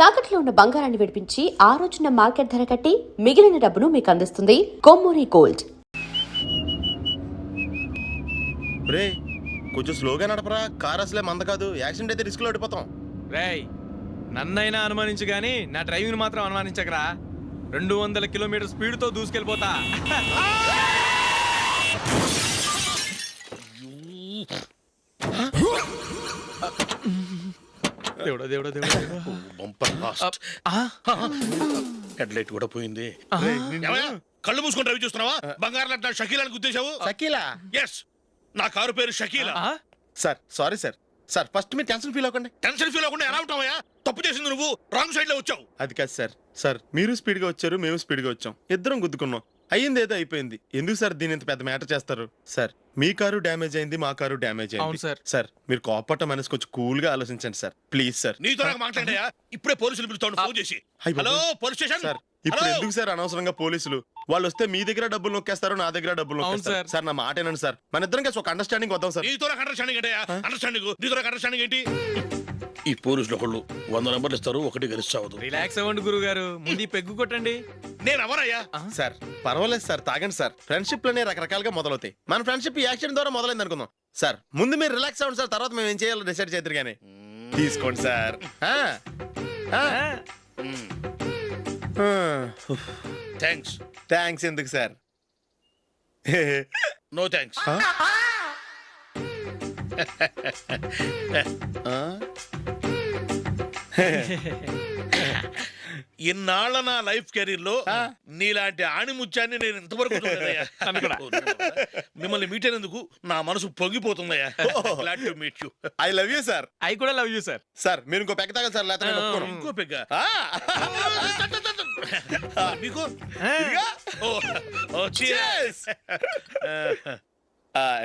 తాకట్లో ఉన్న బంగారాన్ని విడిపించి ఆ రోజున మార్కెట్ ధర కట్టి మిగిలిన డబ్బును మీకు అందిస్తుంది కొమ్మూరి గోల్డ్. రే కొంచెం స్లోగా నడపరా, కార్ అసలే మంద కాదు, యాక్సిడెంట్ అయితే రిస్క్ లో ఓడిపోతాం. రేయ్ నన్నైనా అనుమానించు గానీ నా డ్రైవింగ్ మాత్రం అనుమానించకరా. 200 కిలోమీటర్ స్పీడ్ తో దూసుకెళ్ళిపోతా. దేవుడా దేవుడా దేవుడా బంపర్ లాస్ట్. హెడ్ లైట్ కూడా పోయింది. కళ్ళు మూసుకొని రవి చూస్తున్నావా? బంగారం లాంటి షకీలాని గుద్దేశావు. షకీలా? ఎస్, నా కారు పేరు Shakeela. Sir sorry sir. Sir first మీరు టెన్షన్ ఫీల్ అవ్వకండి. టెన్షన్ ఫీల్ అవ్వకుండా ఎలా ఉంటావా? తప్పు చేసింది నువ్వు, రాంగ్ సైడ్ లో వచ్చావు. అది కాదు సార్. సార్ మీరు స్పీడ్ గా వచ్చారు, మేము స్పీడ్ గా వచ్చాం, ఇద్దరం గుద్దుకున్నాం. అయ్యింది ఏదో అయిపోయింది, ఎందుకు సార్ దీని ఇంత పెద్ద మ్యాటర్ చేస్తారు? సార్ మీ కారు డ్యామేజ్ అయింది, మా కారు డ్యామేజ్ అయింది. సార్ సార్ మీరు కోపట్ట మనసు కొంచెం కూల్ గా ఆలోచించండి సార్, ప్లీజ్ సార్. నీతో మాట్లాడాయా? ఇప్పుడే పోలీసులు పిలుస్తాను, ఫోన్ చేసి. Hello police station. సార్ ఇప్పుడు ఎందుకు సార్ అనవసరంగా పోలీసులు? వాళ్ళు వస్తే మీ దగ్గర డబ్బులు నొక్కేస్తారు, నా దగ్గర డబ్బులు నొక్కేస్తారు. సార్ నా మాట ఏనండి సార్, మన ఇద్దరం కలిసి ఒక అండర్స్టాండింగ్ వద్దాం సార్. నీతో అండర్స్టాండింగ్ అంటే అండర్స్టాండింగ్, నీతో అండర్స్టాండింగ్ ఏంటి? ఈ పోలీసులు ఒకళ్ళు 100 నెంబర్లు ఇస్తారు, ఒకటి గెలిచావదు. రిలాక్స్ అవ్వండి గురువు గారు, ముందు పెగ్గు కొట్టండి. నేను ఎవరయ్యా? సార్ పర్వాలేదు సార్, తాగండి సార్. ఫ్రెండ్షిప్ లోనే రకరకాలుగా మొదలవుతాయి, మన ఫ్రెండ్షిప్ ఈ యాక్సిడెంట్ ద్వారా మొదలైంది అనుకుందాం. సార్ ముందు మీరు రిలాక్స్ అవ్వండి సార్, తర్వాత మేము ఏం చేయాలో డిసైడ్ చేద్దరు కానీ. తీసుకోండి సార్. థ్యాంక్స్. థ్యాంక్స్ ఎందుకు సార్? No thanks. ఇన్నాళ్ళ నా లైఫ్ కెరీర్ లో నీలాంటి ఆణిముత్యాన్ని నేను ఇంతవరకు చూడలేదయ్యా. మిమ్మల్ని మీట్ అయినందుకు నా మనసు పొంగిపోతుందయ్యా. Glad to meet you. I love you sir. I కూడా లవ్ యూ సార్. సార్ మీరు ఇంకో పెగ్గ తాగాలి సార్, లేకపోతే ఇంకో పెగ్గ. మీకు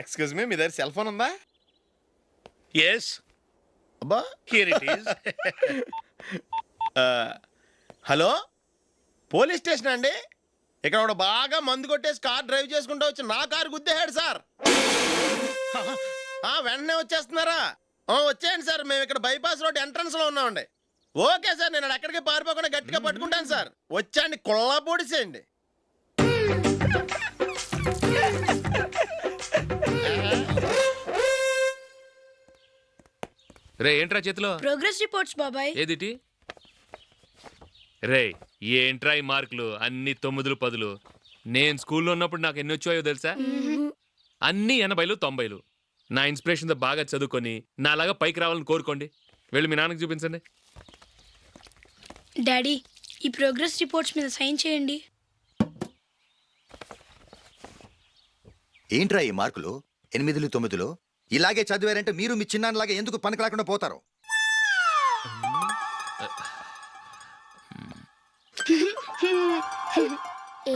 ఎక్స్క్యూజ్ మీ, మీ దగ్గర సెల్ ఫోన్ ఉందా? ఎస్. అబ్బా here it is. Hello police station అండి. ఇక్కడ ఒకడు బాగా మందు కొట్టేసి కార్ డ్రైవ్ చేసుకుంటూ వచ్చి నా కారు గుద్దేశాడు సార్. వెంటనే వచ్చేస్తున్నారా? వచ్చేయండి సార్, మేము ఇక్కడ బైపాస్ రోడ్ ఎంట్రన్స్ లో ఉన్నామండి. ఓకే సార్, నేను ఎక్కడికి పారిపోకుండా గట్టిగా పట్టుకుంటాను సార్. వచ్చాండి, కుళ్ళా పొడిసేయండి. రే ఏంట్రా చేతిలో? ప్రోగ్రెస్ రిపోర్ట్స్ బాబాయ్. ఏదిటి? రే ఏంట్రా ఈ మార్కులు అన్ని 9లు 10లు? నేను స్కూల్లో ఉన్నప్పుడు నాకు ఎన్ని వచ్చాయో తెలుసా? అన్ని 80లు 90లు. నా ఇన్స్పిరేషన్తో బాగా చదువుకొని నాలాగా పైకి రావాలని కోరుకోండి. వెళ్ళి మీ నాన్నకి చూపించండి. డాడీ ఈ ప్రోగ్రెస్ రిపోర్ట్స్ మీద సైన్ చేయండి. ఏంట్రా ఈ మార్కులు 8లు 9లు? ఇలాగే చదివారంటే మీరు మీ చిన్నాన్నలాగా ఎందుకు పనికి లేకుండా పోతారు?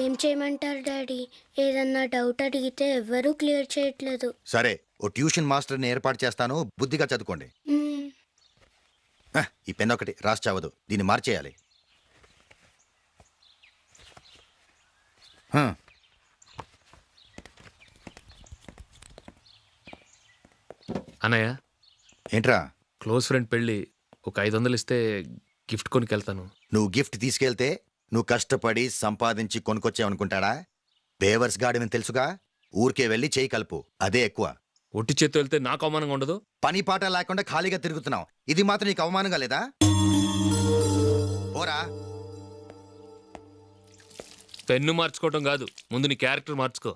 ఏం చేయమంటారు డాడీ? ఏదన్నా డౌట్ అడిగితే ఎవ్వరూ క్లియర్ చేయట్లేదు. సరే ఓ ట్యూషన్ మాస్టర్ని ఏర్పాటు చేస్తాను, బుద్ధిగా చదువుకోండి. ఈ పెన్ ఒకటి రాసి చావదు, దీన్ని మార్చేయాలి. అన్నయ్య ఏంట్రా? క్లోజ్ ఫ్రెండ్ పెళ్ళి, ఒక 500 ఇస్తే గిఫ్ట్ కొనుకెళ్తాను. నువ్వు గిఫ్ట్ తీసుకెళ్తే నువ్వు కష్టపడి సంపాదించి కొనుక్కొచ్చావనుకుంటాడా? బేవర్స్ గాడిని తెలుసుగా, ఊరికే వెళ్ళి చేయి కలుపు, అదే ఎక్కువ. ఒట్టి చేత్తో వెళ్తే నాకు అవమానంగా ఉండదు? పని పాట లేకుండా ఖాళీగా తిరుగుతున్నావు, ఇది మాత్రం నీకు అవమానంగా లేదా? పోరా. పెన్ను మార్చుకోవటం కాదు, ముందు నీ క్యారెక్టర్ మార్చుకో.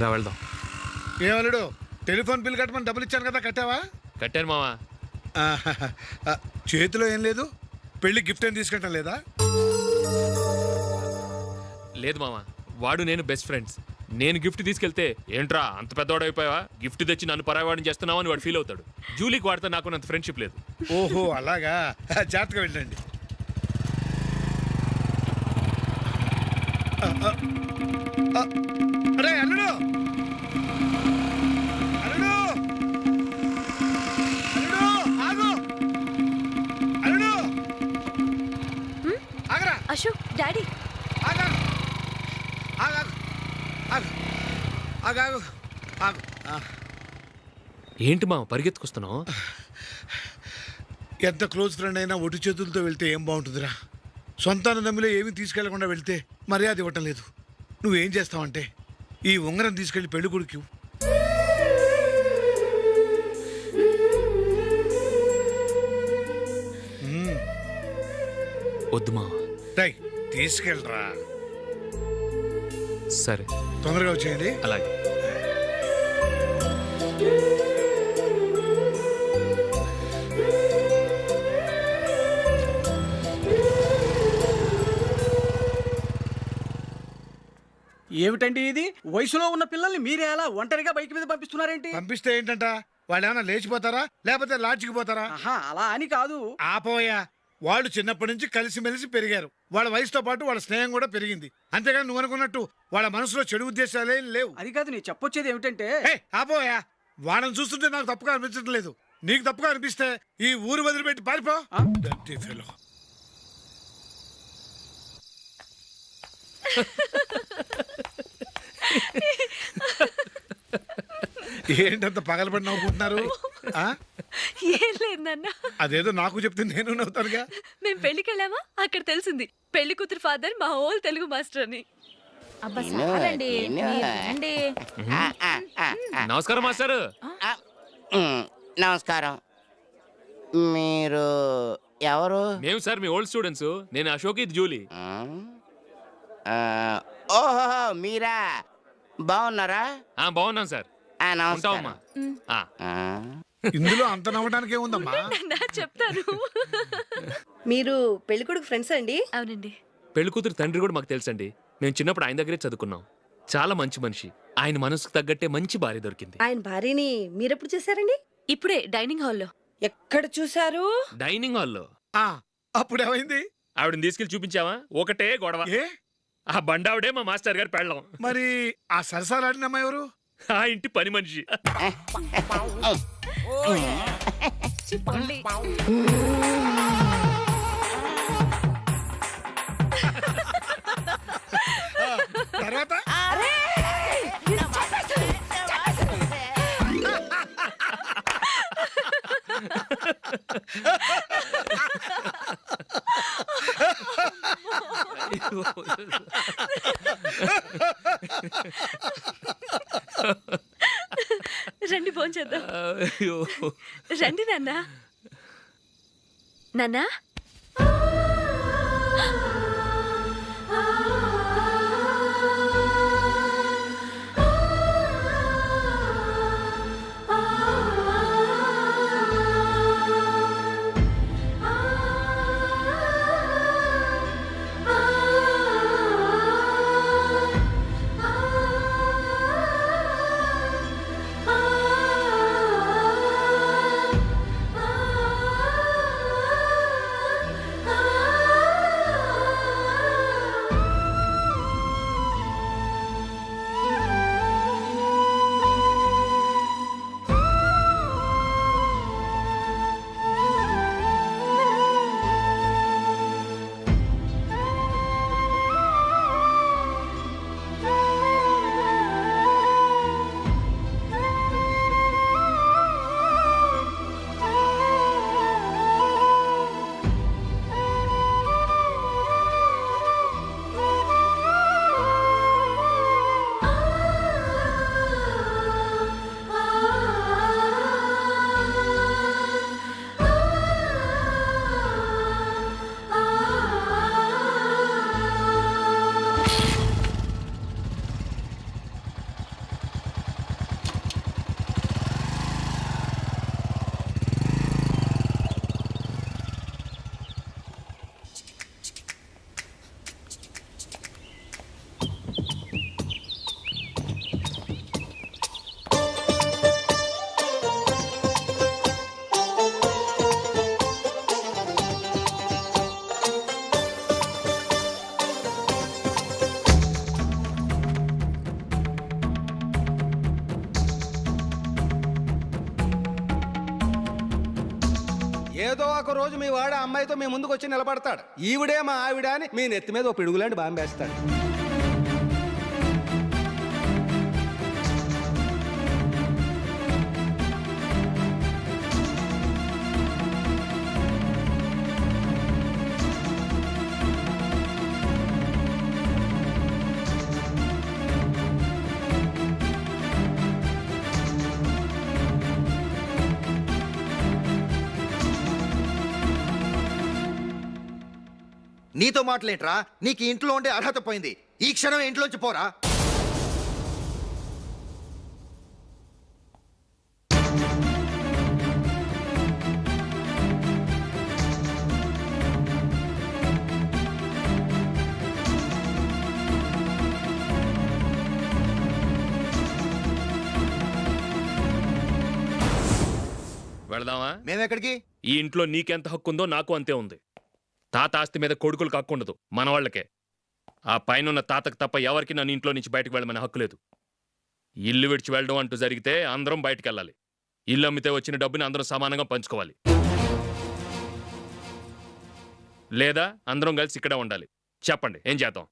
రా వెళ్దాం. ఏమలుడు, టెలిఫోన్ బిల్ కట్టమని డబ్బులు ఇచ్చాను కదా, కట్టావా? కట్టాను మావా. చేతిలో ఏం లేదు, పెళ్లి గిఫ్ట్ ఏం తీసుకుంటాం లేదా? లేదు మావా, వాడు నేను బెస్ట్ ఫ్రెండ్స్. నేను గిఫ్ట్ తీసుకెళ్తే ఏంట్రా అంత పెద్దవాడు అయిపోయావా, గిఫ్ట్ తెచ్చి నన్ను పరాయవాడిని చేస్తున్నావు అని వాడు ఫీల్ అవుతాడు. జూలీకి వాడితే నాకు అంత ఫ్రెండ్షిప్ లేదు. ఓహో అలాగా, జాగ్రత్తగా వెళ్ళండి. అరే అల్లుడు, అల్లుడు, అల్లుడు ఆగు, అల్లుడు ఆగరా. అశోక్ డాడీ ఆగు, ఆగు, ఆగు, ఆగు, ఆగు, ఆగు. ఏంటి మామ పరిగెత్తుకొస్తున్నావు? ఎంత క్లోజ్ ఫ్రెండ్ అయినా ఒటి చేతులతో వెళ్తే ఏం బాగుంటుందిరా. సొంతాన నమ్మిలో ఏమీ తీసుకెళ్లకుండా వెళ్తే మర్యాద ఇవ్వటం లేదు. నువ్వేం చేస్తావంటే ఈ ఉంగరం తీసుకెళ్లి పెళ్లి కొడుకు వద్దు మామ. తీసుకెళ్ళరా. సరే తొందరగా వచ్చేయండి. అలాగే. ఏమిటండి ఇది? వయసులో ఉన్న పిల్లల్ని మీరే అలా ఒంటరిగా బైక్ మీద పంపిస్తున్నారేంటి? పంపిస్తే ఏంటంట, వాళ్ళు ఏమైనా లేచిపోతారా లేకపోతే లాడ్జికి పోతారా? ఆహా, అలా అని కాదు. ఆపోయా, వాళ్ళు చిన్నప్పటి నుంచి కలిసిమెలిసి పెరిగారు. వాళ్ళ వయసుతో పాటు వాళ్ళ స్నేహం కూడా పెరిగింది. అంతేగాని నువ్వు అనుకున్నట్టు వాళ్ళ మనసులో చెడు ఉద్దేశాలేం లేవు. అది కాదు, నేను చెప్పొచ్చేది ఏమిటంటే, ఆపోయా, వాళ్ళని చూస్తుంటే నాకు తప్పుగా అనిపించడం లేదు. నీకు తప్పుగా అనిపిస్తే ఈ ఊరు వదిలిపెట్టి పారిపో. Dirty fellow. ఏంటంత పగలబడి నవ్వుకుంటున్నారు? ఏం లేదన్న, అదేదో నాకు చెప్తే నేను నవ్వుతానుగా. మేము పెళ్లికి వెళ్ళామా, అక్కడ తెలిసింది పెళ్లి కూతురు ఫాదర్ మా హోల్ తెలుగు మాస్టర్ అని. నమస్కారం మాస్టర్. నమస్కారం. మీరు ఎవరు? మేము సార్ మీ ఓల్డ్ స్టూడెంట్స్. నేను అశోక్, ఇది జూలీ. ఓహో, మీరా? బాగున్నారా? బాగున్నాం సార్. నమస్కారం. ఇందులో అంత నవ్వడానికి ఏముందమ్మా? చెప్తాను. మీరు పెళ్లి కొడుకు ఫ్రెండ్స్ అండి? అవునండి. పెళ్లి కూతురు తండ్రి కూడా మాకు తెలుసండి. మేము చిన్నప్పుడు ఆయన దగ్గరే చదువుకున్నాం. చాలా మంచి మనిషి. ఆయన మనసుకు తగ్గట్టే మంచి భార్య దొరికింది. ఆయన భార్యని మీరెప్పుడు చూసారండి? ఇప్పుడే డైనింగ్ హాల్లో. ఎక్కడ చూసారు? డైనింగ్ హాల్లో. అప్పుడు ఏమైంది? ఆవిడని తీసుకెళ్లి చూపించావా? ఒకటే గొడవ. ఏ ఆ బండావిడే మా మాస్టర్ గారు పెళ్ళం. మరి ఆ సరసాలాడినమ్మ ఎవరు? ఆ ఇంటి పని మనిషి. తర్వాత రండి భోంచేద్దాం. రండి నాన్న. నాన్నా, ఏదో ఒక రోజు మీ వాడు అమ్మాయితో మీ ముందుకు వచ్చి నిలబడతాడు. ఈవిడే మా ఆవిడ అని మీ నెత్తి మీద ఓ పిడుగులాంటి బాంబేస్తాడు. నీతో మాటలేంట్రా? నీకు ఈ ఇంట్లో ఉండే అర్హత పోయింది. ఈ క్షణం ఇంట్లోంచి పోరా. వెళదామా? మేమెక్కడికి? ఈ ఇంట్లో నీకెంత హక్కు ఉందో నాకు అంతే ఉంది. తాత ఆస్తి మీద కొడుకులకు హక్కు ఉండదు, మన వాళ్ళకే. ఆ పైన తాతకు తప్ప ఎవరికి నన్ను ఇంట్లో నుంచి బయటకు వెళ్ళమని హక్కు లేదు. ఇల్లు విడిచి వెళ్ళడం అంటూ జరిగితే అందరం బయటకు వెళ్ళాలి. ఇల్లు అమ్మితే వచ్చిన డబ్బుని అందరం సమానంగా పంచుకోవాలి. లేదా అందరం కలిసి ఇక్కడే ఉండాలి. చెప్పండి, ఏం చేద్దాం?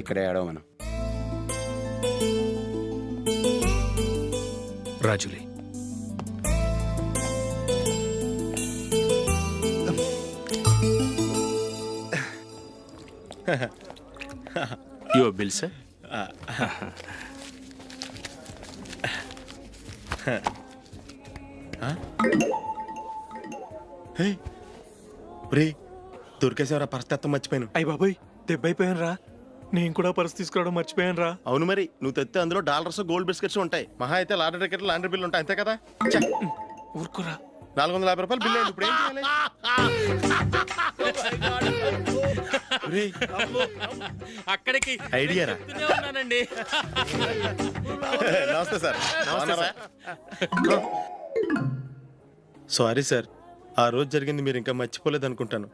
ఇక్కడే ఆడమను. రాజులే, యువర్ బిల్ సార్. రే, దొరికేసేవరా? పరిస్థితి మర్చిపోయాను. అయ్య బాబాయ్, దెబ్బైపోయాను రా. నేను కూడా పర్స్ తీసుకురావడం మర్చిపోయాను రా. అవును మరి, నువ్వు తెస్తే అందులో డాలర్స్, గోల్డ్ బిస్కెట్స్ ఉంటాయి. మహా అయితే లాటరీ టికెట్, లాండ్రీ బిల్లు ఉంటాయి, అంతే కదా? ఊరుకోరా. 450 రూపాయలు బిల్లు అయింది. ఇప్పుడు ఏం చేయాలి? రేయ్, అక్కడికి ఐడియా రా. ఉన్నానండి. నమస్తే సార్. సారీ సార్, ఆ రోజు జరిగింది మీరు ఇంకా మర్చిపోలేదు అనుకుంటాను.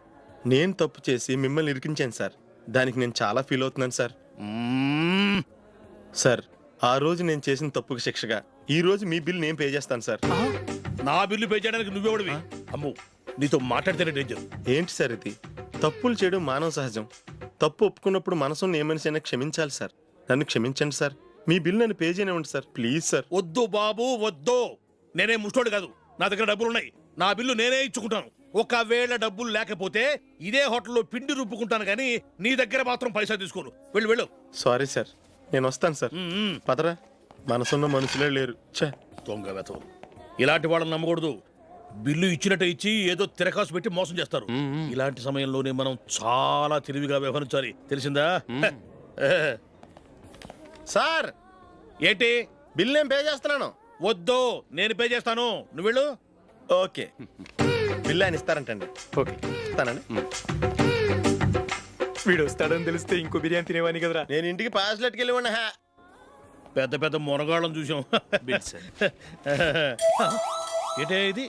నేను తప్పు చేసి మిమ్మల్ని ఇరికించాను సార్. దానికి నేను చాలా ఫీల్ అవుతున్నాను సార్. సార్, ఆ రోజు నేను చేసిన తప్పుకి శిక్షగా ఈ రోజు మీ బిల్ నేను పే చేస్తాను సార్. నా బిల్లు పే చేయడానికి నువ్వెవడివి? అమ్ము, నీతో మాట్లాడితేనే డేంజర్. ఏంటి సార్ ఇది? తప్పులు చేయడం మానవ సహజం. తప్పు ఒప్పుకున్నప్పుడు మనసుని ఏ మనిషి అయినా క్షమించాలి సార్. నన్ను క్షమించండి సార్. మీ బిల్ నన్ను పే చేయనివ్వండి సార్, ప్లీజ్ సార్. వద్దు బాబు, వద్దు. నేనే ముష్టోడు కాదు, నా దగ్గర డబ్బులు ఉన్నాయి. నా బిల్లు నేనే ఇచ్చుకుంటాను. ఒకవేళ డబ్బులు లేకపోతే ఇదే హోటల్లో పిండి రుబ్బుకుంటాను, కానీ నీ దగ్గర మాత్రం పైసా తీసుకోను. వెళ్ళు వెళ్ళు. సారీ సార్, నేను వస్తాను సార్. పదరా, మనసున్న మనుషులే లేరు. ఛే, దొంగ వెతవు. ఇలాంటి వాళ్ళని నమ్మకూడదు. బిల్లు ఇచ్చినట్టు ఇచ్చి ఏదో తిరకాసు పెట్టి మోసం చేస్తారు. ఇలాంటి సమయంలోనే మనం చాలా తెలివిగా వ్యవహరించాలి, తెలిసిందా? సార్, ఏంటి? బిల్ నేను పే చేస్తున్నాను. వద్దు, నేను పే చేస్తాను, నువ్వు వెళ్ళు. ఓకే, బిల్ ఆయన ఇస్తారంటండి. ఓకే, ఇస్తానండి. వీడు వస్తాడని తెలిస్తే ఇంకో బిర్యానీ తినేవాని కదరా. నేను ఇంటికి పాస్లెట్కి వెళ్ళి ఉన్నా. పెద్ద పెద్ద మునగాళ్ళం చూసాం. ఏంటే ఇది?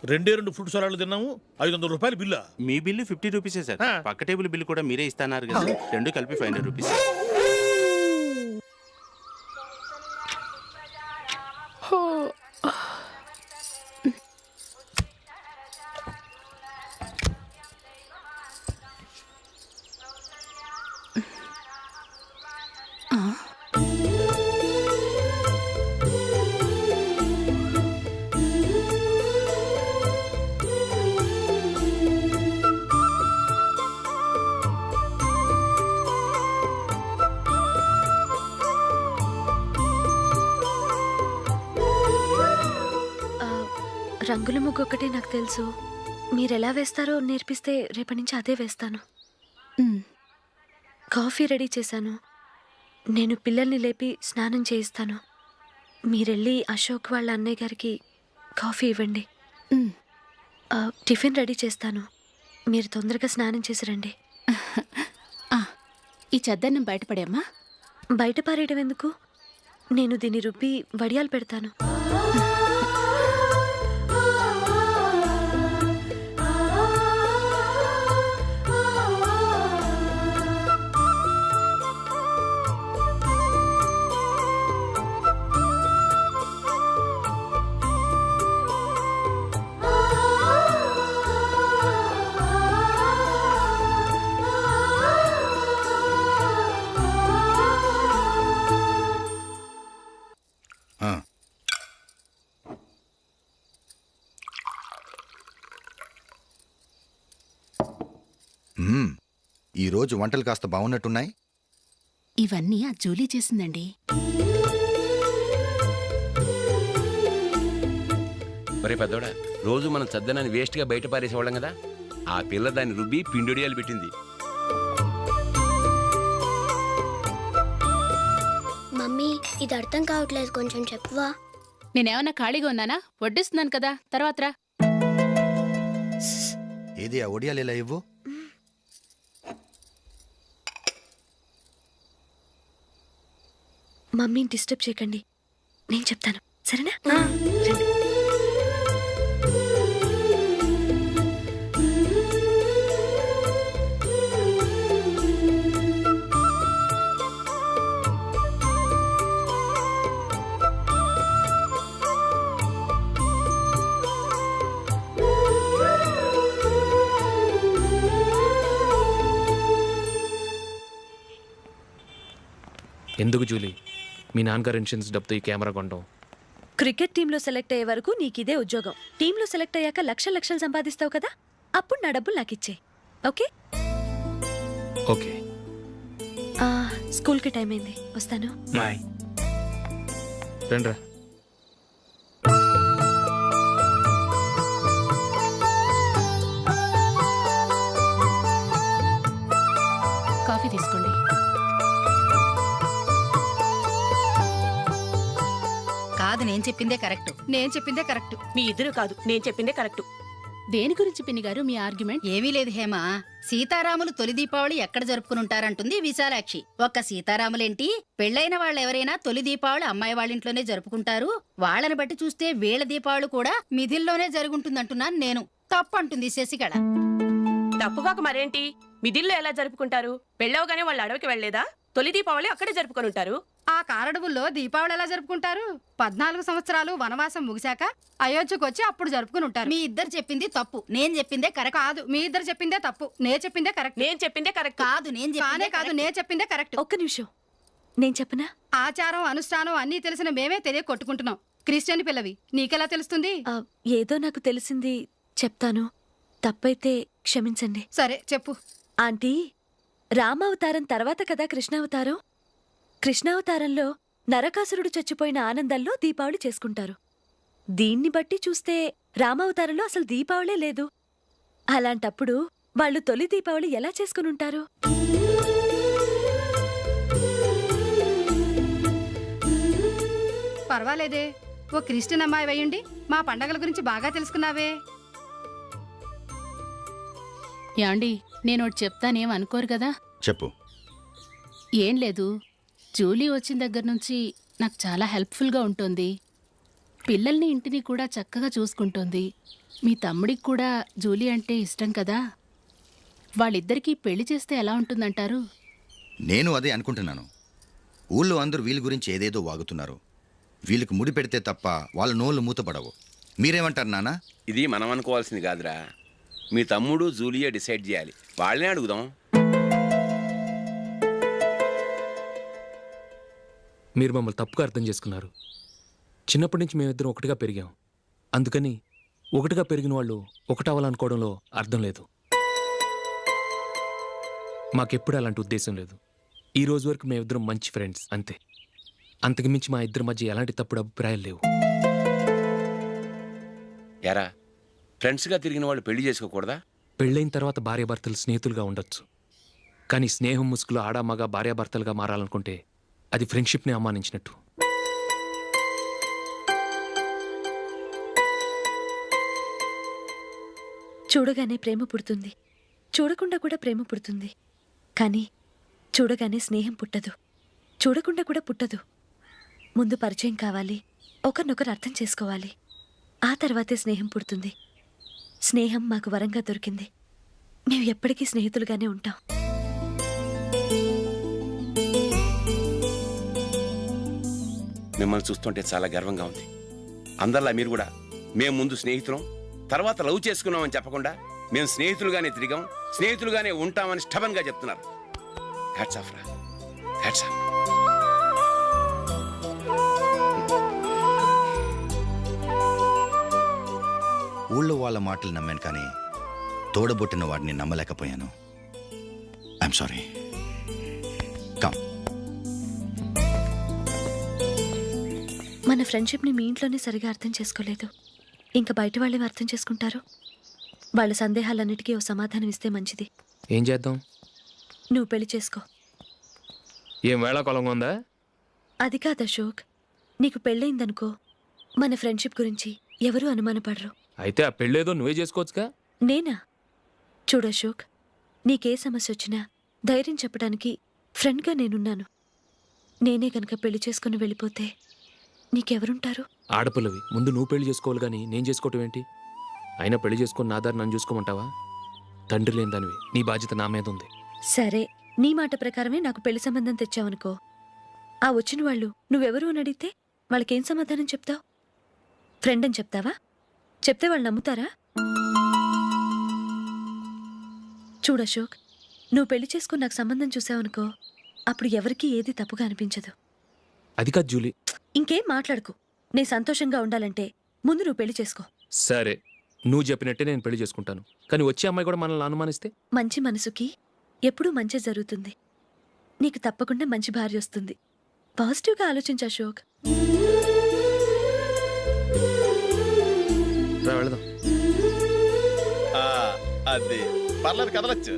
2 ఫ్రూట్ సలాడ్లు తిన్నాము, 500 రూపాయలు బిల్లా? మీ బిల్లు 50 రూపీసే సార్. పక్క టేబుల్ బిల్లు కూడా మీరే ఇస్తాన్నారు కదా, రెండు కలిపి 500 రూపీస్. రంగుల ముగ్గు ఒకటే నాకు తెలుసు. మీరెలా వేస్తారో నేర్పిస్తే రేపటి నుంచి అదే వేస్తాను. కాఫీ రెడీ చేశాను. నేను పిల్లల్ని లేపి స్నానం చేయిస్తాను. మీరెళ్ళి అశోక్ వాళ్ళ అన్నయ్య గారికి కాఫీ ఇవ్వండి. టిఫిన్ రెడీ చేస్తాను. మీరు తొందరగా స్నానం చేసి రండి. ఈ చెద్దన్నం బయటపడేమ్మా. బయట పారేయడం ఎందుకు? నేను దీన్ని రుబ్బి వడియాలు పెడతాను. ఈ రోజు వంటలు కాస్త బాగున్నట్టున్నాయి. ఇవన్నీ ఆ జూలీ చేసిందండి. ఒరే పెద్దోడా, రోజు మనం చద్దనాన్ని వేస్ట్గా బయట పారేసేవాళ్ళం కదా, ఆ పిల్ల దాన్ని రుబ్బి పిండొడియాలు పెట్టింది. మమ్మీ ఇది అర్థం కావట్లేదు, కొంచెం చెప్పువా. నేనేమన్నా ఖాళీగా ఉన్నానా? వడ్డిస్తున్నాను కదా, తర్వాత రా. ఏది ఆ ఒడియాలు ఇలా ఇవ్వు. మమ్మీని డిస్టర్బ్ చేయకండి, నేను చెప్తాను, సరేనా? రండి. ఎందుకు జూలీ మీ నాన్నగారు ఇన్సూరెన్స్ డబ్బుతో ఈ కెమెరా కొనడం? క్రికెట్ టీంలో సెలెక్ట్ అయ్యే వరకు నీకిదే ఉద్యోగం. టీంలో సెలెక్ట్ అయ్యాక లక్షలు సంపాదిస్తావు కదా, అప్పుడు నా డబ్బులు నాకు ఇచ్చే. ఓకే? ఓకే. స్కూల్కి టైం అయింది, వస్తాను. బాయ్. రండ్రా. కాఫీ తీసుకోండి. కాదు, నేను చెప్పిందే కరెక్ట్. మీ ఇద్దరు కాదు, నేను చెప్పిందే కరెక్ట్. దేని గురించి పిన్ని గారు మీ ఆర్గ్యుమెంట్? ఏమీ లేదు హేమ, సీతారాములు తొలి దీపావళి ఎక్కడ జరుపుకుని ఉంటారంటుంది విశాలాక్షి. ఒక్క సీతారాములేంటి, పెళ్ళైన వాళ్ళెవరైనా తొలి దీపావళి అమ్మాయి వాళ్ళింట్లోనే జరుపుకుంటారు. వాళ్ళని బట్టి చూస్తే వీళ్ళ దీపావళి కూడా మిథిల్లోనే జరుగుంటుందంటున్నాను నేను. తప్పు అంటుంది శశికళ. తప్పుగాక మరేంటి, మిదిల్లో ఎలా జరుపుకుంటారు? పెళ్ళవగానే వాళ్ళు అడవికి వెళ్లేదా? తొలి దీపావళి అక్కడే జరుపుకొని ఉంటారు. ఆ కారడవుల్లో దీపావళి ఎలా జరుపుకుంటారు? 14 సంవత్సరాలు వనవాసం ముగిశాక అయోధ్యకు వచ్చి అప్పుడు జరుపుకుని ఉంటారు. మీ ఇద్దరు చెప్పింది తప్పు, నేను చెప్పిందే కరెక్ట్. కాదు, మీ ఇద్దరు చెప్పిందే తప్పు, నేను చెప్పిందే కరెక్ట్. నేను చెప్పిందే కరెక్ట్. కాదు, నేను చెప్పిందే కరెక్ట్. ఒక్క నిమిషం, నేను చెప్పనా? ఆచారం అనుష్ఠానం అన్నీ తెలిసిన మేమే తెలియ కొట్టుకుంటున్నాం. క్రిస్టియన్ పిల్లవి, నీకెలా తెలుస్తుంది? ఏదో నాకు తెలిసింది చెప్తాను, తప్పైతే క్షమించండి. సరే చెప్పు. ఆంటీ, రామావతారం తర్వాత కదా కృష్ణావతారం. కృష్ణావతారంలో నరకాసురుడు చచ్చిపోయిన ఆనందంలో దీపావళి చేసుకుంటారు. దీన్ని బట్టి చూస్తే రామావతారంలో అసలు దీపావళే లేదు. అలాంటప్పుడు వాళ్ళు తొలి దీపావళి ఎలా చేసుకునుంటారు? పర్వాలేదే, ఓ క్రిస్టియన్ అమ్మాయి అయ్యుండి మా పండగల గురించి బాగా తెలుసుకున్నావే. యాండి, నేను ఒకటి చెప్తానేం అనుకోరు కదా? చెప్పు. ఏం లేదు, జూలీ వచ్చిన దగ్గర నుంచి నాకు చాలా హెల్ప్ఫుల్గా ఉంటుంది. పిల్లల్ని ఇంటిని కూడా చక్కగా చూసుకుంటుంది. మీ తమ్ముడికి కూడా జూలీ అంటే ఇష్టం కదా. వాళ్ళిద్దరికీ పెళ్లి చేస్తే ఎలా ఉంటుందంటారు? నేను అదే అనుకుంటున్నాను. ఊళ్ళో అందరూ వీళ్ళ గురించి ఏదేదో వాగుతున్నారు. వీళ్ళకి ముడి పెడితే తప్ప వాళ్ళ నోళ్ళు మూతపడవు. మీరేమంటారు నాన్న? ఇది మనం అనుకోవాల్సింది కాదురా, మీ తమ్ముడు జూలియా డిసైడ్ చేయాలి. వాళ్ళనే అడుగుదాం. మీరు మమ్మల్ని తప్పుగా అర్థం చేసుకున్నారు. చిన్నప్పటి నుంచి మేమిద్దరం ఒకటిగా పెరిగాం. అందుకని ఒకటిగా పెరిగిన వాళ్ళు ఒకటవ్వాలనుకోవడంలో అర్థం లేదు. మాకెప్పుడు అలాంటి ఉద్దేశం లేదు. ఈ రోజు వరకు మేమిద్దరం మంచి ఫ్రెండ్స్ అంతే. అంతకుమించి మా ఇద్దరి మధ్య ఎలాంటి తప్పుడు అభిప్రాయాలు లేవు. ఎరా, ఫ్రెండ్స్గా తిరిగిన వాళ్ళు పెళ్లి చేసుకోకూడదా? పెళ్ళైన తర్వాత భార్యాభర్తలు స్నేహితులుగా ఉండొచ్చు. కానీ స్నేహం ముసుగులో ఆడామగ భార్యాభర్తలుగా మారాలనుకుంటే అది ఫ్రెండ్షిప్ని అవమానించినట్టు. చూడగానే ప్రేమ పుడుతుంది, చూడకుండా కూడా ప్రేమ పుడుతుంది. కానీ చూడగానే స్నేహం పుట్టదు, చూడకుండా కూడా పుట్టదు. ముందు పరిచయం కావాలి, ఒకరినొకరు అర్థం చేసుకోవాలి, ఆ తర్వాతే స్నేహం పుడుతుంది. స్నేహం మాకు వరంగా దొరికింది. మేము ఎప్పటికీ స్నేహితులుగానే ఉంటాం. మిమ్మల్ని చూస్తుంటే చాలా గర్వంగా ఉంది. అందరిలా మీరు కూడా మేము ముందు స్నేహితులం, తర్వాత లవ్ చేసుకున్నామని చెప్పకుండా మేము స్నేహితులుగానే తిరిగాం, స్నేహితులుగానే ఉంటామని స్టబన్గా చెప్తున్నారు. హ్యాట్స్ ఆఫ్ రా, హ్యాట్స్ ఆఫ్. ఊళ్ళో వాళ్ళ మాటలు నమ్మాను, కానీ తోడబుట్టిన వాడిని నమ్మలేకపోయాను. I'm sorry. కమ్. మన ఫ్రెండ్షిప్ని మీ ఇంట్లోనే సరిగా అర్థం చేసుకోలేదు, ఇంకా బయట వాళ్ళేవి అర్థం చేసుకుంటారు. వాళ్ళ సందేహాలన్నిటికీ ఓ సమాధానం ఇస్తే మంచిది. ఏం చేద్దాం? నువ్వు పెళ్లి చేసుకో. ఏం వేళ కొలంగా ఉందా? అది కాదు అశోక్, నీకు పెళ్ళయిందనుకో మన ఫ్రెండ్షిప్ గురించి ఎవరూ అనుమానపడరు. అయితే ఆ పెళ్ళేదో నువ్వే చేసుకోవచ్చుగా. నేనా? చూడు అశోక్, నీకే సమస్య వచ్చినా ధైర్యం చెప్పడానికి ఫ్రెండ్గా నేనున్నాను. నేనే గనక పెళ్లి చేసుకుని వెళ్ళిపోతే నీకెవరుంటారు? ఆడపిల్లవి ముందు నువ్వు పెళ్లి చేసుకోవాలి కానీ నేను చేసుకోవటం ఏంటి? అయినా పెళ్లి చేసుకుని నా దారి నన్ను చూసుకోమంటావా? తండ్రి లేని దానివి, నీ బాధ్యత నా మీద ఉంది. సరే, నీ మాట ప్రకారమే నాకు పెళ్లి సంబంధం తెచ్చావనుకో, ఆ వచ్చిన వాళ్ళు నువ్వెవరు అని అడిగితే వాళ్ళకేం సమాధానం చెప్తావు? ఫ్రెండ్ అని చెప్తావా? చెప్తే వాళ్ళు నమ్ముతారా? చూడు అశోక్, నువ్వు పెళ్లి చేసుకుని నాకు సంబంధం చూసావనుకో, అప్పుడు ఎవరికీ ఏది తప్పుగా అనిపించదు. అది కాదు జూలీ. ఇంకేం మాట్లాడుకు. నేను సంతోషంగా ఉండాలంటే ముందు నువ్వు పెళ్లి చేసుకో. సరే, నువ్వు చెప్పినట్టే నేను పెళ్లి చేసుకుంటాను. కానీ వచ్చే అమ్మాయి కూడా మనల్ని అనుమానిస్తే? మంచి మనసుకి ఎప్పుడూ మంచి జరుగుతుంది. నీకు తప్పకుండా మంచి భార్య వస్తుంది. పాజిటివ్గా ఆలోచించు అశోక్. రా వెళదాం. అది పర్లేదు, కదలచ్చు.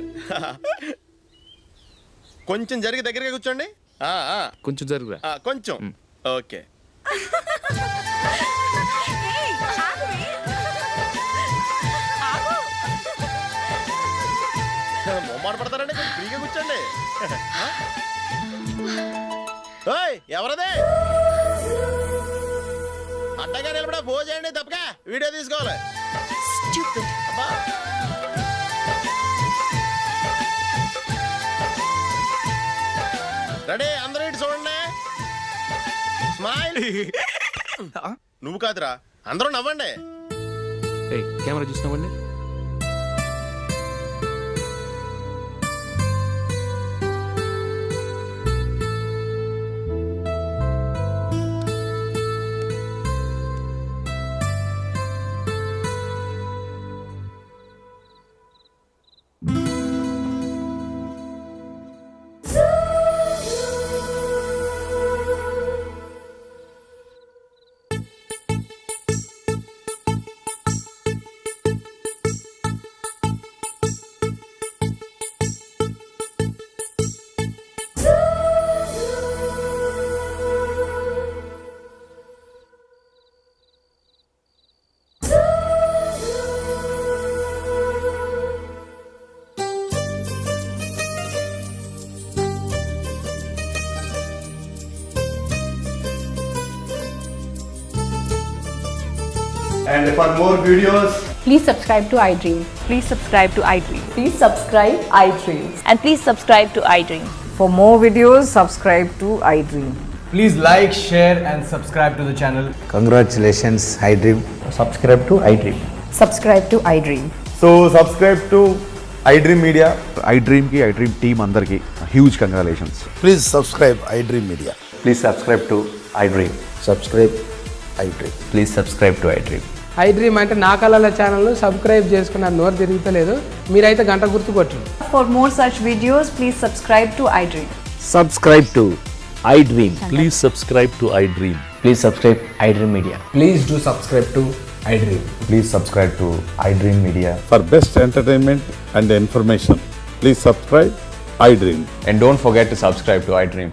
కొంచెం జరిగి దగ్గరగా కూర్చోండి. కొంచెం జరుగురా. కొంచెం. ఓకే. మొమ్మాట పడతారండి, కొంచెం ఫ్రీగా కూర్చోండి. ఓయ్, ఎవరదే? అడ్డగా నిలబడా భోజేయండి, తప్పగా వీడియో తీసుకోవాలి. అబ్బా. రెడీ, అందరూ ఇటు చూడండి. స్మైల్. నువ్వు కాదురా, అందరూ నవ్వండి. ఏయ్, camera చూసినావండి. And for more videos, Please subscribe to iDream. Please subscribe to iDream. Please subscribe iDream. And please subscribe to iDream. For more videos, subscribe to iDream. please like, share and subscribe to the channel. Congratulations iDream. Subscribe to iDream. Subscribe to iDream. So subscribe to iDream Media. iDream కి iDream team అందరికి huge congratulations. Please subscribe iDream media. Please subscribe to iDream. Subscribe iDream. Please subscribe to iDream. iDream అంటే నా కళల channel subscribe చేసుకున్న నోరు తిరుగుతలేదు. మీరైతే గంట గుర్తు కొట్టండి. For more such videos, please subscribe to iDream. Subscribe to iDream. Please subscribe to iDream. Please subscribe iDream Media. Please do subscribe to iDream. Please subscribe to iDream media. For best entertainment and information, please subscribe iDream. And don't forget to subscribe to iDream.